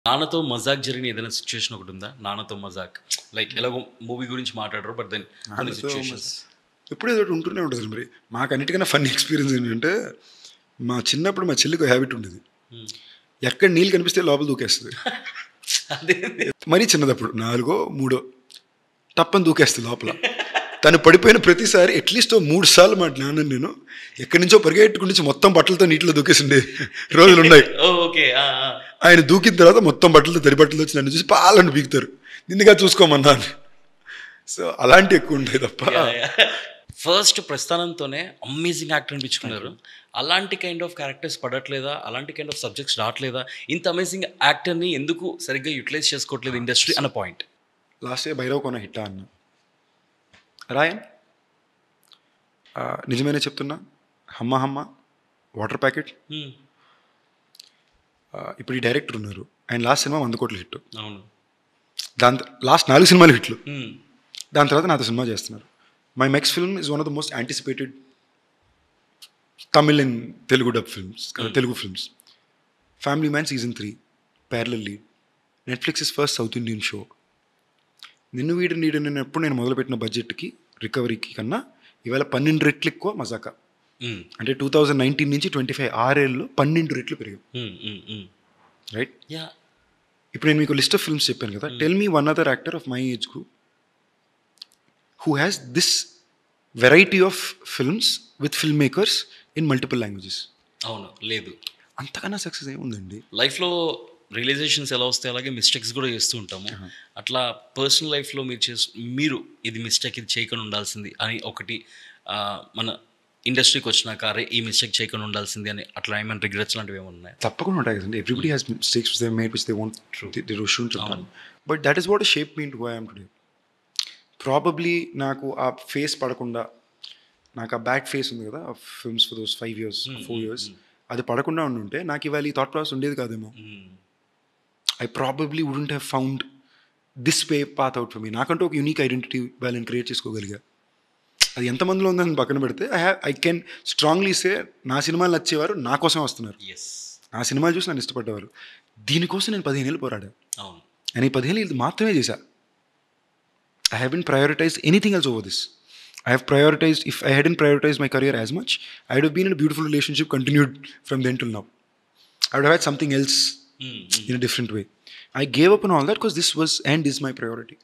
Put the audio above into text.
నాన్నతో మజాక్ జరిగిన ఏదైనా సిచ్యువేషన్ ఒకటి ఉందా? నాన్నతో మజాక్ లైక్ ఎలాగో మూవీ గురించి మాట్లాడరు, బట్ దెన్ కొన్ని సిచ్యువేషన్స్. ఎప్పుడు ఏదో ఒకటి ఉంటూనే ఉంటుంది మరి. మాకు అన్నిటికన్నా ఫన్నీ ఎక్స్పీరియన్స్ ఏంటంటే, మా చిన్నప్పుడు మా చెల్లికి హ్యాబిట్ ఉండేది. ఎక్కడ నీళ్ళు కనిపిస్తే లోపల దూకేస్తుంది. అదే మరీ చిన్నదప్పుడు 4 3 టప్పని దూకేస్తుంది లోపల. తను పడిపోయిన ప్రతిసారి అట్లీస్ట్ 3 సార్లు మా నాన్న నేను ఎక్కడి నుంచో పరిగెట్టుకుని మొత్తం బట్టలతో నీటిలో దూకేసిండే రోజులు ఉన్నాయి. ఓకే. ఆయన దూకిన తర్వాత మొత్తం బట్టలతో తడి బట్టలు వచ్చి నన్ను చూసి పాలను బీగుతారు, నిన్నగా చూసుకోమన్నాను. సో అలాంటి ఎక్కువ ఉంటాయి తప్ప. ఫస్ట్ ప్రస్థానంతోనే అమేజింగ్ యాక్టర్ అనిపించుకున్నారు. అలాంటి కైండ్ ఆఫ్ క్యారెక్టర్స్ పడట్లేదా? అలాంటి కైండ్ ఆఫ్ సబ్జెక్ట్స్ రావట్లేదా? ఇంత అమేజింగ్ యాక్టర్ని ఎందుకు సరిగ్గా యూటిలైజ్ చేసుకోవట్లేదు ఇండస్ట్రీ అన్న పాయింట్. లాస్ట్ ఇయర్ భైరవ్ కొన హిట్ అన్న రాయన్, నిజమేనే చెప్తున్నా, హమ్మ హమ్మ, వాటర్ ప్యాకెట్. ఇప్పుడు ఈ డైరెక్టర్ ఉన్నారు, ఆయన లాస్ట్ సినిమా 100 కోట్ల హిట్. అవును. దాని లాస్ట్ 4 సినిమాలు హిట్లు. దాని తర్వాత నాతో సినిమా చేస్తున్నారు. My next film is one of the most anticipated Tamil and Telugu dub films, Telugu films. Family man season 3 parallel lead, Netflix is first south Indian show. నిన్ను వీడు నీడనప్పుడు నేను మొదలుపెట్టిన బడ్జెట్కి రికవరీకి కన్నా ఇవాళ 12 రెట్లు ఎక్కువ మజాకా. అంటే 2019 నుంచి 25 6 ఏళ్ళలో 12 రెట్లు పెరిగాం. రైట్. ఇప్పుడు నేను మీకు లిస్ట్ ఆఫ్ ఫిల్మ్స్ చెప్పాను కదా. Tell me one other actor of my age group who has this variety of films with filmmakers in multiple languages. అవును, లేదు. అంతకన్నా సక్సెస్ ఏముందండి లైఫ్లో. రియలైజేషన్స్ ఎలా వస్తాయి అలాగే మిస్టేక్స్ కూడా చేస్తూ ఉంటాము. అట్లా పర్సనల్ లైఫ్లో మీరు ఇది మిస్టేక్, ఇది చేయకుండా ఉండాల్సింది అని ఒకటి, మన ఇండస్ట్రీకి వచ్చినాక అరే ఈ మిస్టేక్ చేయకుండా ఉండాల్సింది అని అట్లా ఏమైనా రిగ్రెట్స్ లాంటివి ఏమైనా ఉన్నాయి? తప్పకుండా ఉంటాయి కదండి. Everybody has mistakes they made which they want they should done, but that is what shape me into who I am today. Probably నాకు ఆ ఫేస్ పడకుండా, నాకు ఆ బ్యాడ్ ఫేస్ ఉంది కదా films for those 5 years 4 years, అది పడకుండా ఉండుంటే నాకు ఇవాళ ఈ థాట్ ప్రాసెస్ ఉండేది కాదేమో. I probably wouldn't have found this way path out for me. నాకంటూ ఒక యూనిక్ ఐడెంటిటీ వాళ్ళని క్రియేట్ చేసుకోగలిగా. అది ఎంతమందిలో ఉందని పక్కన పెడితే ఐ కెన్ స్ట్రాంగ్లీ సే నా సినిమాలు నచ్చేవారు నా కోసమే వస్తున్నారు. నా సినిమాలు చూసి నన్ను ఇష్టపడ్డవారు. దీనికోసం నేను 15 ఏళ్ళు పోరాడా. నేను ఈ 15 ఏళ్ళు ఇది మాత్రమే చేశా. I haven't prioritized anything else over this. I have prioritized, if I hadn't prioritized my career as much, I would have been in a beautiful relationship, continued from then till now. I would have had something else in a different way. I gave up on all that because this was and is my priority.